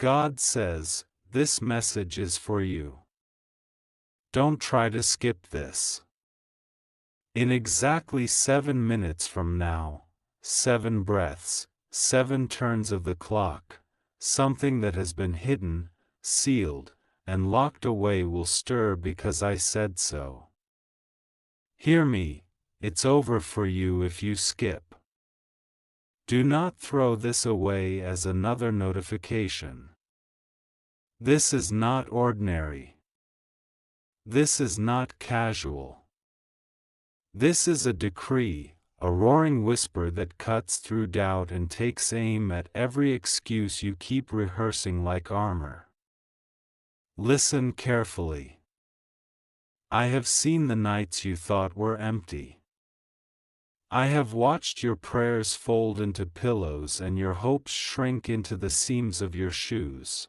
God says, this message is for you. Don't try to skip this. In exactly 7 minutes from now, 7 breaths, 7 turns of the clock, something that has been hidden, sealed, and locked away will stir because I said so. Hear me, it's over for you if you skip. Do not throw this away as another notification. This is not ordinary. This is not casual. This is a decree, a roaring whisper that cuts through doubt and takes aim at every excuse you keep rehearsing like armor. Listen carefully. I have seen the nights you thought were empty. I have watched your prayers fold into pillows and your hopes shrink into the seams of your shoes.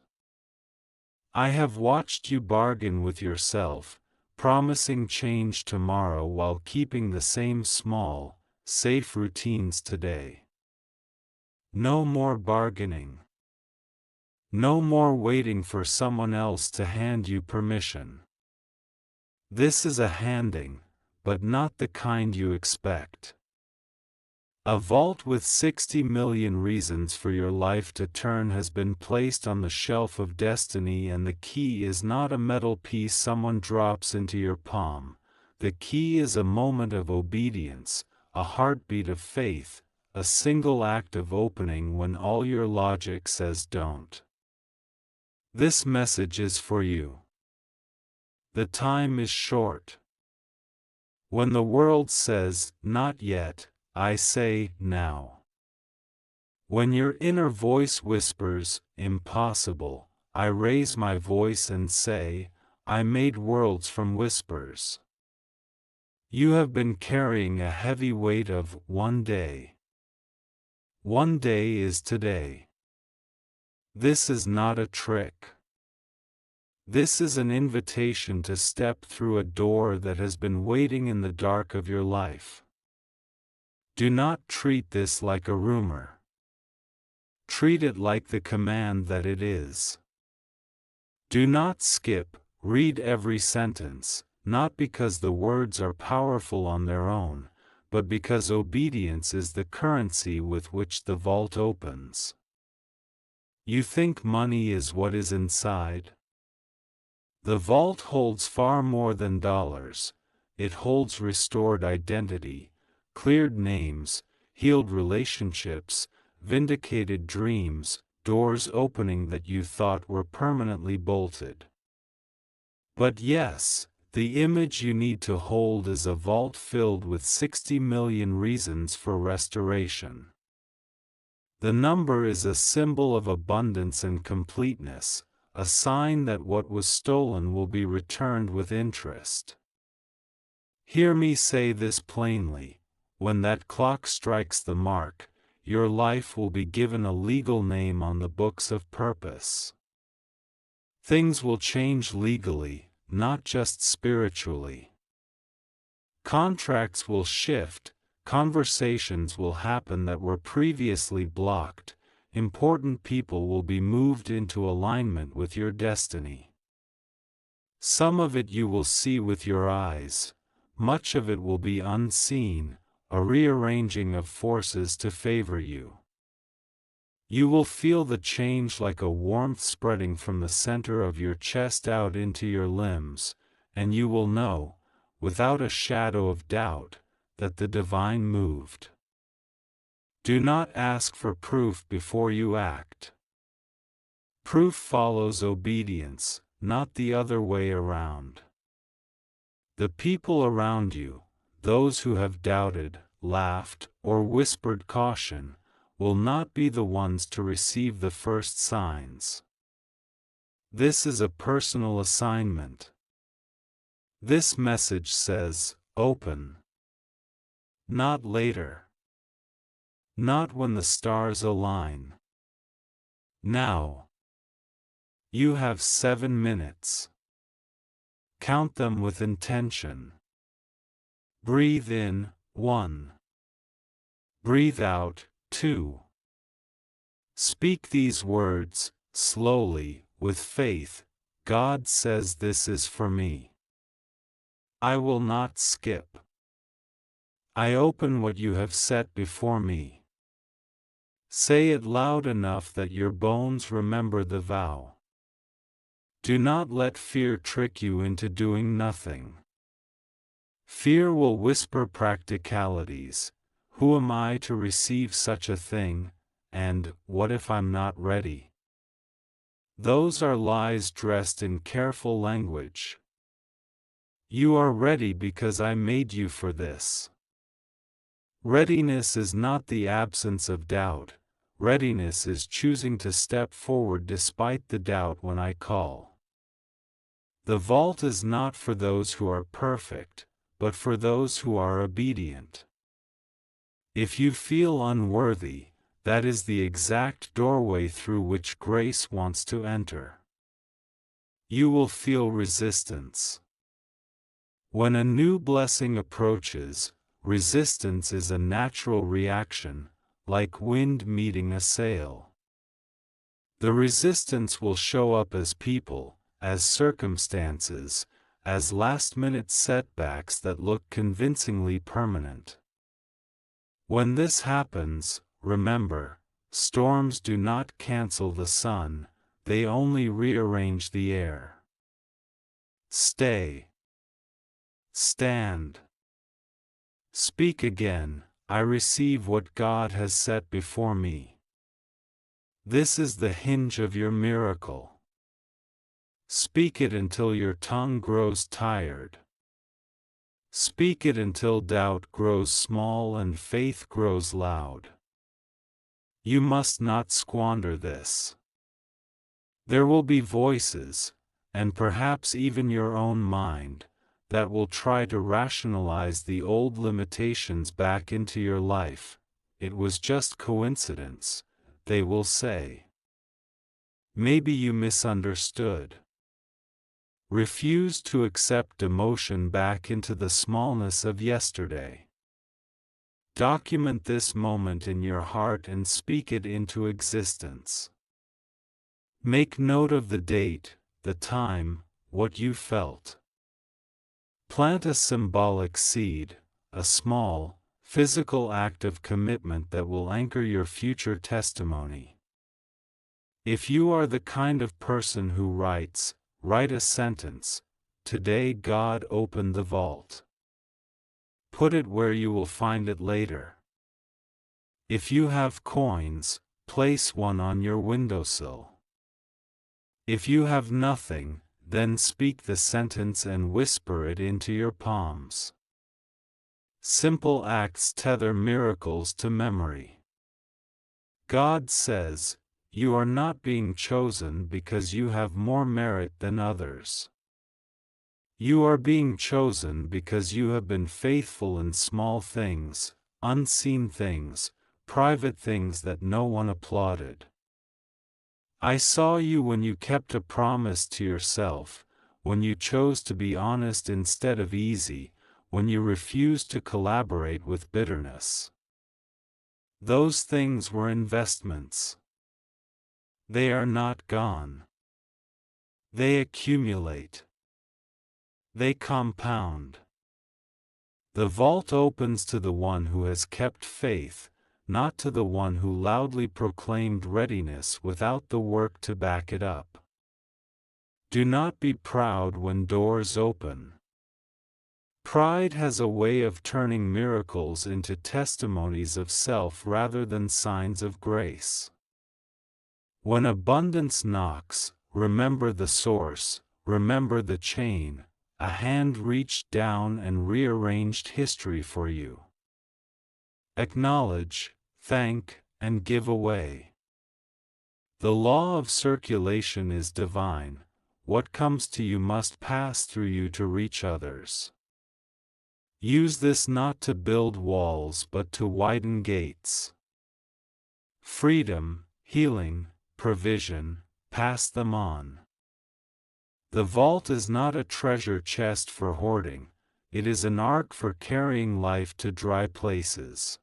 I have watched you bargain with yourself, promising change tomorrow while keeping the same small, safe routines today. No more bargaining. No more waiting for someone else to hand you permission. This is a handing, but not the kind you expect. A vault with 60 million reasons for your life to turn has been placed on the shelf of destiny, and the key is not a metal piece someone drops into your palm. The key is a moment of obedience, a heartbeat of faith, a single act of opening when all your logic says don't. This message is for you. The time is short. When the world says, not yet, I say, now. When your inner voice whispers, impossible, I raise my voice and say, I made worlds from whispers. You have been carrying a heavy weight of one day. One day is today. This is not a trick. This is an invitation to step through a door that has been waiting in the dark of your life. Do not treat this like a rumor. Treat it like the command that it is. Do not skip, read every sentence, not because the words are powerful on their own, but because obedience is the currency with which the vault opens. You think money is what is inside? The vault holds far more than dollars. It holds restored identity, cleared names, healed relationships, vindicated dreams, doors opening that you thought were permanently bolted. But yes, the image you need to hold is a vault filled with 60 million reasons for restoration. The number is a symbol of abundance and completeness, a sign that what was stolen will be returned with interest. Hear me say this plainly. When that clock strikes the mark, your life will be given a legal name on the books of purpose. Things will change legally, not just spiritually. Contracts will shift, conversations will happen that were previously blocked, important people will be moved into alignment with your destiny. Some of it you will see with your eyes, much of it will be unseen, a rearranging of forces to favor you. You will feel the change like a warmth spreading from the center of your chest out into your limbs, and you will know, without a shadow of doubt, that the divine moved. Do not ask for proof before you act. Proof follows obedience, not the other way around. The people around you, those who have doubted, laughed, or whispered caution, will not be the ones to receive the first signs. This is a personal assignment. This message says, open. Not later. Not when the stars align. Now. You have 7 minutes. Count them with intention. Breathe in, 1. Breathe out, 2. Speak these words, slowly, with faith, God says this is for me. I will not skip. I open what you have set before me. Say it loud enough that your bones remember the vow. Do not let fear trick you into doing nothing. Fear will whisper practicalities. Who am I to receive such a thing, and what if I'm not ready? Those are lies dressed in careful language. You are ready because I made you for this. Readiness is not the absence of doubt. Readiness is choosing to step forward despite the doubt when I call. The vault is not for those who are perfect, but for those who are obedient. If you feel unworthy, that is the exact doorway through which grace wants to enter. You will feel resistance. When a new blessing approaches, resistance is a natural reaction, like wind meeting a sail. The resistance will show up as people, as circumstances, as last-minute setbacks that look convincingly permanent. When this happens, remember, storms do not cancel the sun, they only rearrange the air. Stay. Stand. Speak again, I receive what God has set before me. This is the hinge of your miracle. Speak it until your tongue grows tired. Speak it until doubt grows small and faith grows loud. You must not squander this. There will be voices, and perhaps even your own mind, that will try to rationalize the old limitations back into your life. It was just coincidence, they will say. Maybe you misunderstood. Refuse to accept demotion back into the smallness of yesterday. Document this moment in your heart and speak it into existence. Make note of the date, the time, what you felt. Plant a symbolic seed, a small, physical act of commitment that will anchor your future testimony. If you are the kind of person who write a sentence, "Today God opened the vault." Put it where you will find it later. If you have coins, place one on your windowsill. If you have nothing, then speak the sentence and whisper it into your palms. Simple acts tether miracles to memory. God says, you are not being chosen because you have more merit than others. You are being chosen because you have been faithful in small things, unseen things, private things that no one applauded. I saw you when you kept a promise to yourself, when you chose to be honest instead of easy, when you refused to collaborate with bitterness. Those things were investments. They are not gone. They accumulate. They compound. The vault opens to the one who has kept faith, not to the one who loudly proclaimed readiness without the work to back it up. Do not be proud when doors open. Pride has a way of turning miracles into testimonies of self rather than signs of grace. When abundance knocks, remember the source, remember the chain. A hand reached down and rearranged history for you. Acknowledge, thank, and give away. The law of circulation is divine. What comes to you must pass through you to reach others. Use this not to build walls but to widen gates. Freedom, healing, provision, pass them on. The vault is not a treasure chest for hoarding, it is an ark for carrying life to dry places.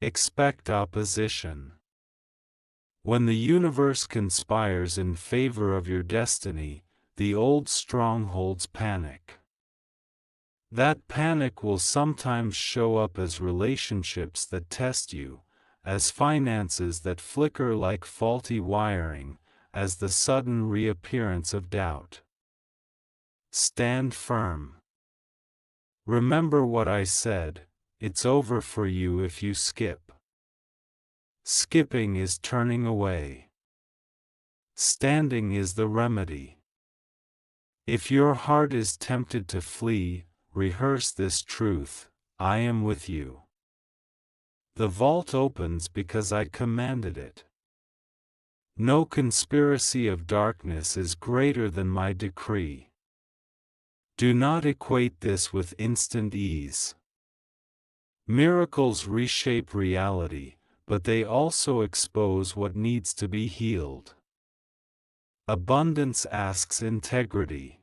Expect opposition. When the universe conspires in favor of your destiny, the old strongholds panic. That panic will sometimes show up as relationships that test you, as finances that flicker like faulty wiring, as the sudden reappearance of doubt. Stand firm. Remember what I said, it's over for you if you skip. Skipping is turning away. Standing is the remedy. If your heart is tempted to flee, rehearse this truth: I am with you. The vault opens because I commanded it. No conspiracy of darkness is greater than my decree. Do not equate this with instant ease. Miracles reshape reality, but they also expose what needs to be healed. Abundance asks integrity.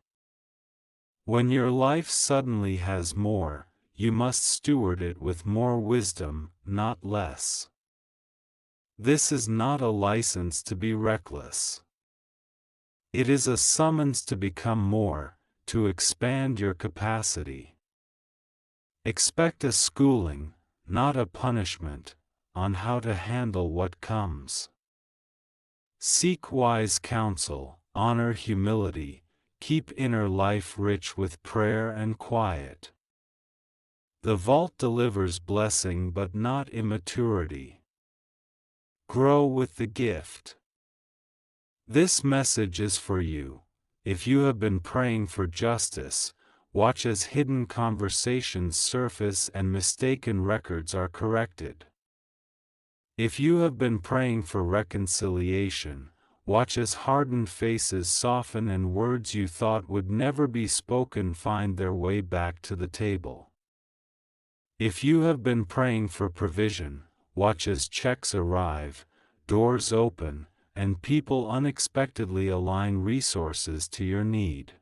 When your life suddenly has more, you must steward it with more wisdom, not less. This is not a license to be reckless. It is a summons to become more, to expand your capacity. Expect a schooling, not a punishment, on how to handle what comes. Seek wise counsel, honor humility, keep inner life rich with prayer and quiet. The vault delivers blessing but not immaturity. Grow with the gift. This message is for you. If you have been praying for justice, watch as hidden conversations surface and mistaken records are corrected. If you have been praying for reconciliation, watch as hardened faces soften and words you thought would never be spoken find their way back to the table. If you have been praying for provision, watch as checks arrive, doors open, and people unexpectedly align resources to your need.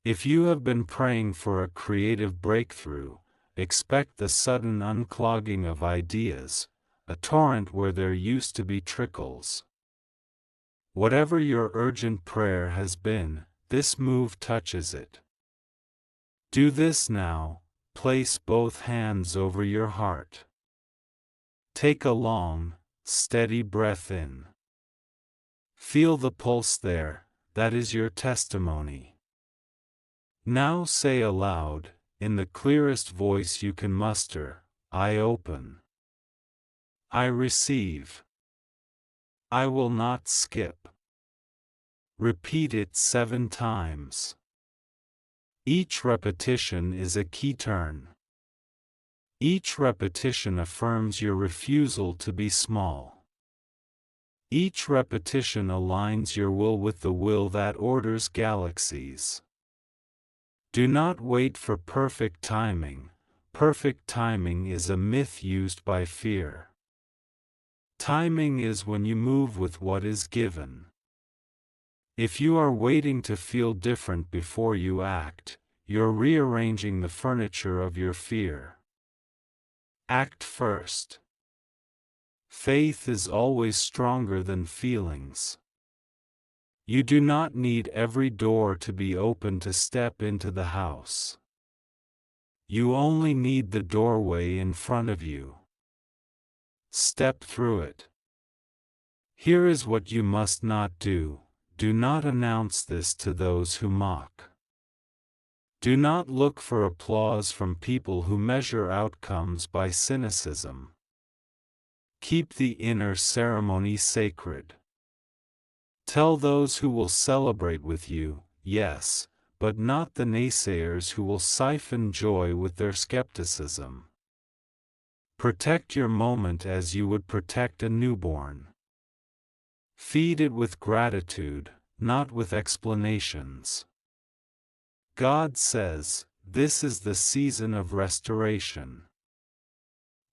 If you have been praying for a creative breakthrough, expect the sudden unclogging of ideas, a torrent where there used to be trickles. Whatever your urgent prayer has been, this move touches it. Do this now, place both hands over your heart. Take a long, steady breath in. Feel the pulse there, that is your testimony. Now say aloud, in the clearest voice you can muster, I open. I receive. I will not skip. Repeat it 7 times. Each repetition is a key turn. Each repetition affirms your refusal to be small. Each repetition aligns your will with the will that orders galaxies. Do not wait for perfect timing. Perfect timing is a myth used by fear. Timing is when you move with what is given. If you are waiting to feel different before you act, you're rearranging the furniture of your fear. Act first. Faith is always stronger than feelings. You do not need every door to be open to step into the house. You only need the doorway in front of you. Step through it. Here is what you must not do. Do not announce this to those who mock. Do not look for applause from people who measure outcomes by cynicism. Keep the inner ceremony sacred. Tell those who will celebrate with you, yes, but not the naysayers who will siphon joy with their skepticism. Protect your moment as you would protect a newborn. Feed it with gratitude, not with explanations. God says, this is the season of restoration.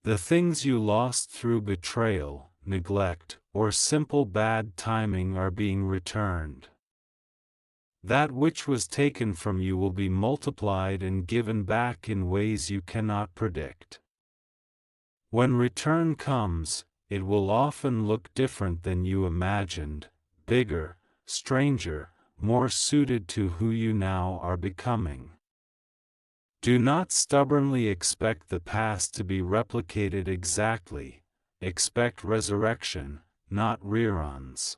The things you lost through betrayal, neglect, or simple bad timing are being returned. That which was taken from you will be multiplied and given back in ways you cannot predict. When return comes, it will often look different than you imagined, bigger, stranger, more suited to who you now are becoming. Do not stubbornly expect the past to be replicated exactly. Expect resurrection, not reruns.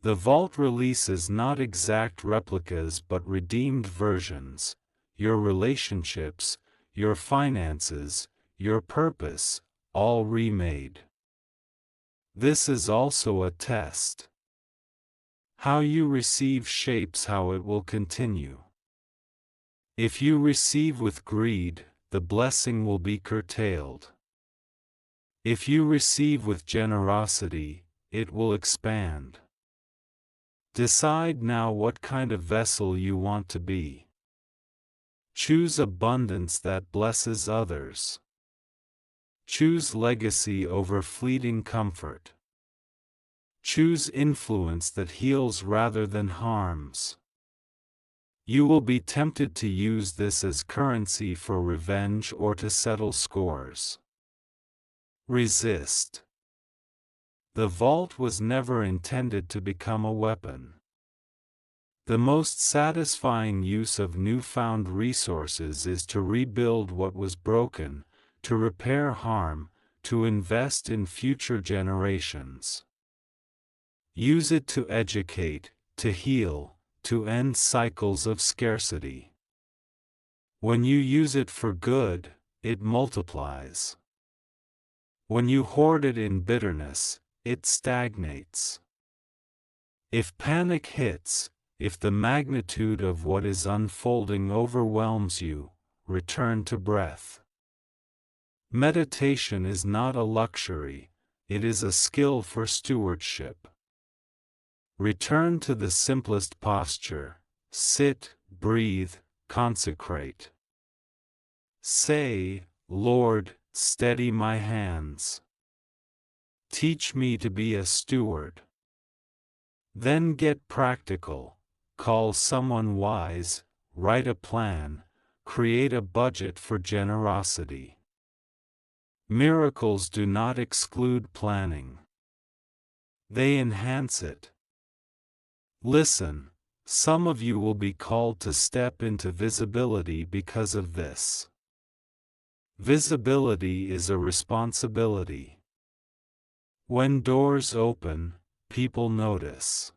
The vault releases not exact replicas but redeemed versions. Your relationships, your finances, your purpose, all remade. This is also a test. How you receive shapes how it will continue. If you receive with greed, the blessing will be curtailed. If you receive with generosity, it will expand. Decide now what kind of vessel you want to be. Choose abundance that blesses others. Choose legacy over fleeting comfort. Choose influence that heals rather than harms. You will be tempted to use this as currency for revenge or to settle scores. Resist. The vault was never intended to become a weapon. The most satisfying use of newfound resources is to rebuild what was broken, to repair harm, to invest in future generations. Use it to educate, to heal, to end cycles of scarcity. When you use it for good, it multiplies. When you hoard it in bitterness, it stagnates. If panic hits, if the magnitude of what is unfolding overwhelms you, return to breath. Meditation is not a luxury, it is a skill for stewardship. Return to the simplest posture, sit, breathe, consecrate. Say, Lord, steady my hands. Teach me to be a steward. Then get practical, call someone wise, write a plan, create a budget for generosity. Miracles do not exclude planning. They enhance it. Listen, some of you will be called to step into visibility because of this. Visibility is a responsibility. When doors open, people notice.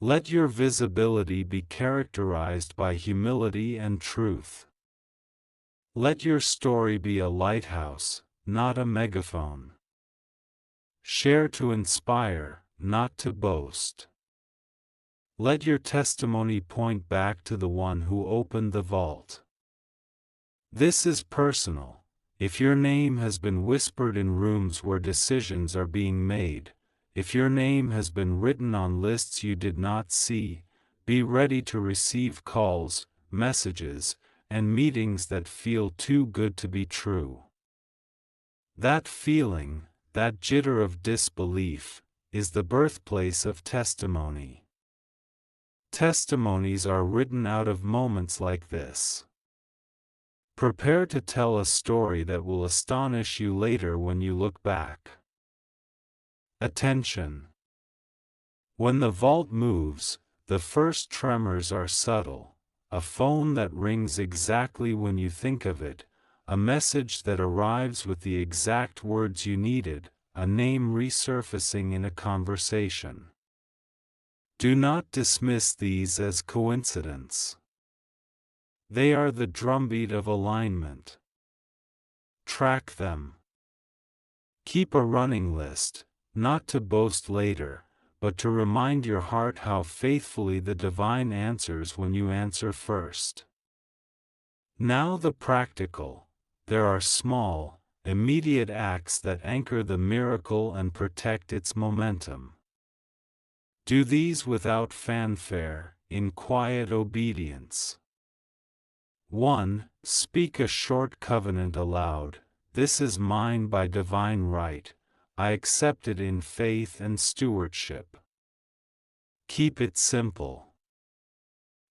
Let your visibility be characterized by humility and truth. Let your story be a lighthouse, not a megaphone. Share to inspire, not to boast. Let your testimony point back to the one who opened the vault. This is personal. If your name has been whispered in rooms where decisions are being made, if your name has been written on lists you did not see, be ready to receive calls, messages, and meetings that feel too good to be true. That feeling, that jitter of disbelief, is the birthplace of testimony. Testimonies are written out of moments like this. Prepare to tell a story that will astonish you later when you look back. Attention! When the vault moves, the first tremors are subtle. A phone that rings exactly when you think of it, a message that arrives with the exact words you needed, a name resurfacing in a conversation. Do not dismiss these as coincidence. They are the drumbeat of alignment. Track them. Keep a running list, not to boast later, but to remind your heart how faithfully the divine answers when you answer first. Now the practical. There are small, immediate acts that anchor the miracle and protect its momentum. Do these without fanfare, in quiet obedience. 1. Speak a short covenant aloud. This is mine by divine right. I accept it in faith and stewardship. Keep it simple.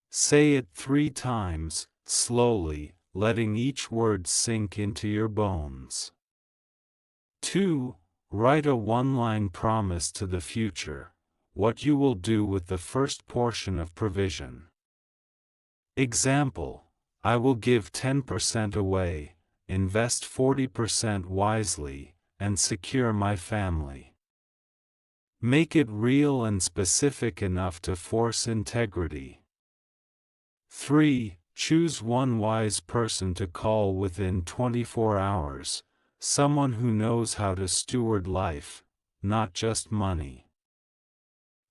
Say it 3 times, slowly, letting each word sink into your bones. 2. Write a one-line promise to the future, what you will do with the first portion of provision. Example: I will give 10% away, invest 40% wisely, and secure my family. Make it real and specific enough to force integrity. 3. Choose one wise person to call within 24 hours, someone who knows how to steward life, not just money.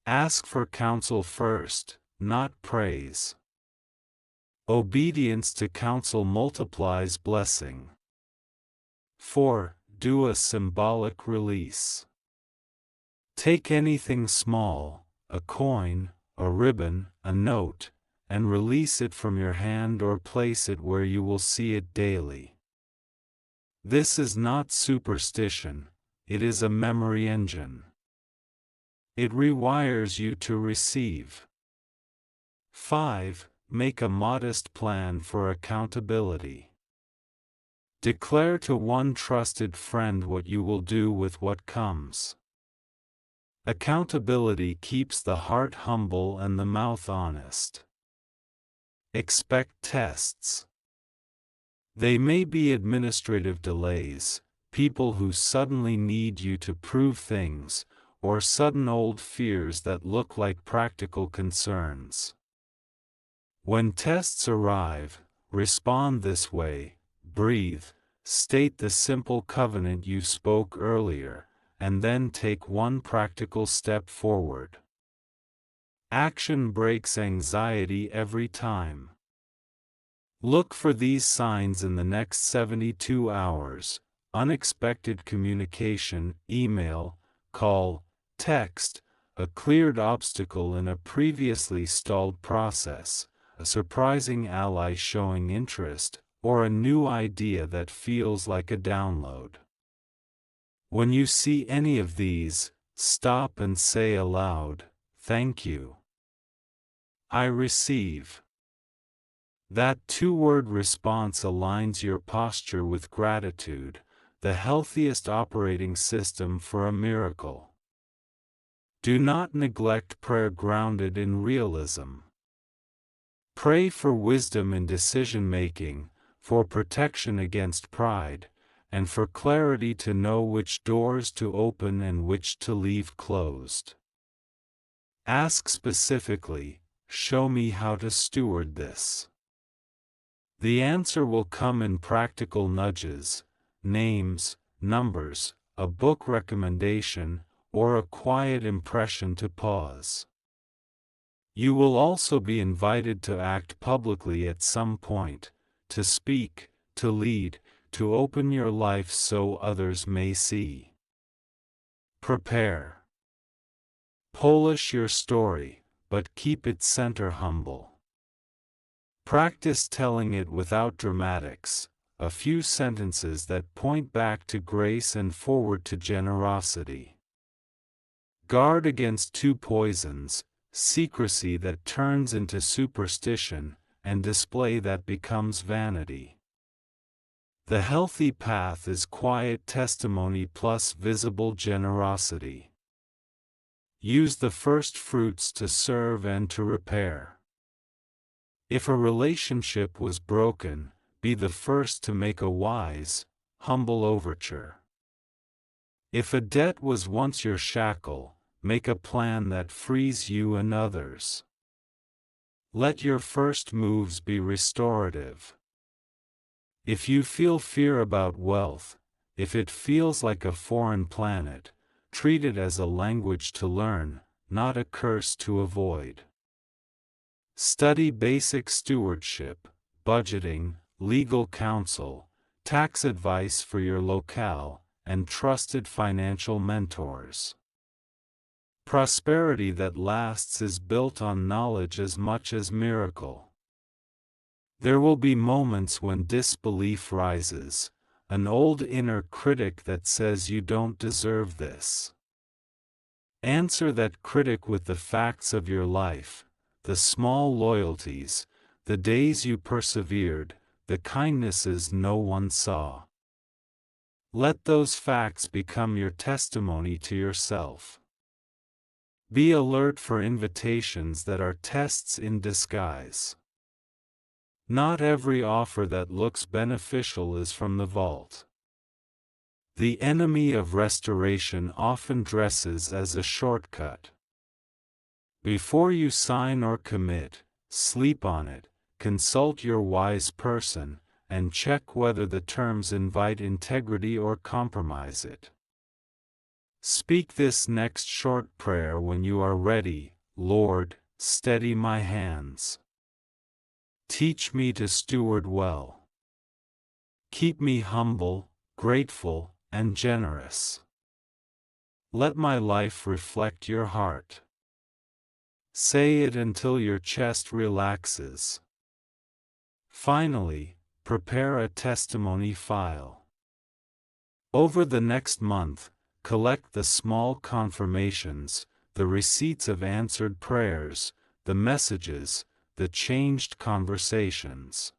Ask for counsel first, not praise. Obedience to counsel multiplies blessing. 4. Do a symbolic release. Take anything small, a coin, a ribbon, a note, and release it from your hand or place it where you will see it daily. This is not superstition, it is a memory engine. It rewires you to receive. 5. Make a modest plan for accountability. Declare to one trusted friend what you will do with what comes. Accountability keeps the heart humble and the mouth honest. Expect tests. They may be administrative delays, people who suddenly need you to prove things, or sudden old fears that look like practical concerns. When tests arrive, respond this way: breathe, state the simple covenant you spoke earlier, and then take one practical step forward. Action breaks anxiety every time. Look for these signs in the next 72 hours: unexpected communication, email, call, text, a cleared obstacle in a previously stalled process, a surprising ally showing interest, or a new idea that feels like a download. When you see any of these, stop and say aloud, "Thank you. I receive." That two-word response aligns your posture with gratitude, the healthiest operating system for a miracle. Do not neglect prayer grounded in realism. Pray for wisdom in decision-making, for protection against pride, and for clarity to know which doors to open and which to leave closed. Ask specifically, "Show me how to steward this." The answer will come in practical nudges, names, numbers, a book recommendation, or a quiet impression to pause. You will also be invited to act publicly at some point, to speak, to lead, to open your life so others may see. Prepare. Polish your story, but keep its center humble. Practice telling it without dramatics, a few sentences that point back to grace and forward to generosity. Guard against two poisons: secrecy that turns into superstition, and display that becomes vanity. The healthy path is quiet testimony plus visible generosity. Use the first fruits to serve and to repair. If a relationship was broken, be the first to make a wise, humble overture. If a debt was once your shackle, make a plan that frees you and others. Let your first moves be restorative. If you feel fear about wealth, if it feels like a foreign planet, treat it as a language to learn, not a curse to avoid. Study basic stewardship, budgeting, legal counsel, tax advice for your locale, and trusted financial mentors. Prosperity that lasts is built on knowledge as much as miracle. There will be moments when disbelief rises, an old inner critic that says you don't deserve this. Answer that critic with the facts of your life, the small loyalties, the days you persevered, the kindnesses no one saw. Let those facts become your testimony to yourself. Be alert for invitations that are tests in disguise. Not every offer that looks beneficial is from the vault. The enemy of restoration often dresses as a shortcut. Before you sign or commit, sleep on it, consult your wise person, and check whether the terms invite integrity or compromise it. Speak this next short prayer when you are ready. Lord, steady my hands. Teach me to steward well. Keep me humble, grateful, and generous. Let my life reflect your heart. Say it until your chest relaxes. Finally, prepare a testimony file. Over the next month, collect the small confirmations, the receipts of answered prayers, the messages, the changed conversations.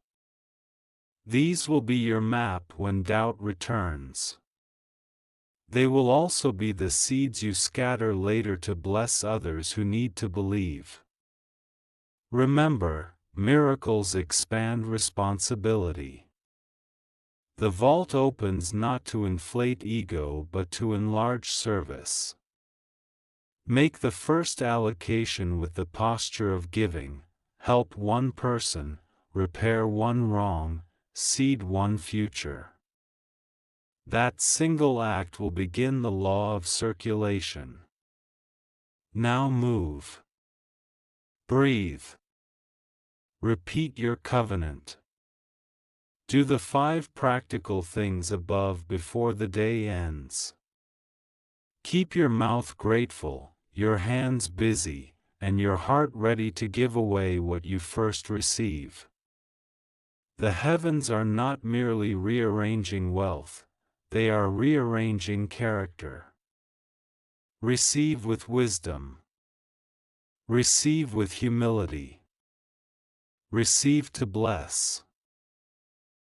These will be your map when doubt returns. They will also be the seeds you scatter later to bless others who need to believe. Remember, miracles expand responsibility. The vault opens not to inflate ego but to enlarge service. Make the first allocation with the posture of giving, help one person, repair one wrong, seed one future. That single act will begin the law of circulation. Now move. Breathe. Repeat your covenant. Do the 5 practical things above before the day ends. Keep your mouth grateful, your hands busy, and your heart ready to give away what you first receive. The heavens are not merely rearranging wealth, they are rearranging character. Receive with wisdom. Receive with humility. Receive to bless.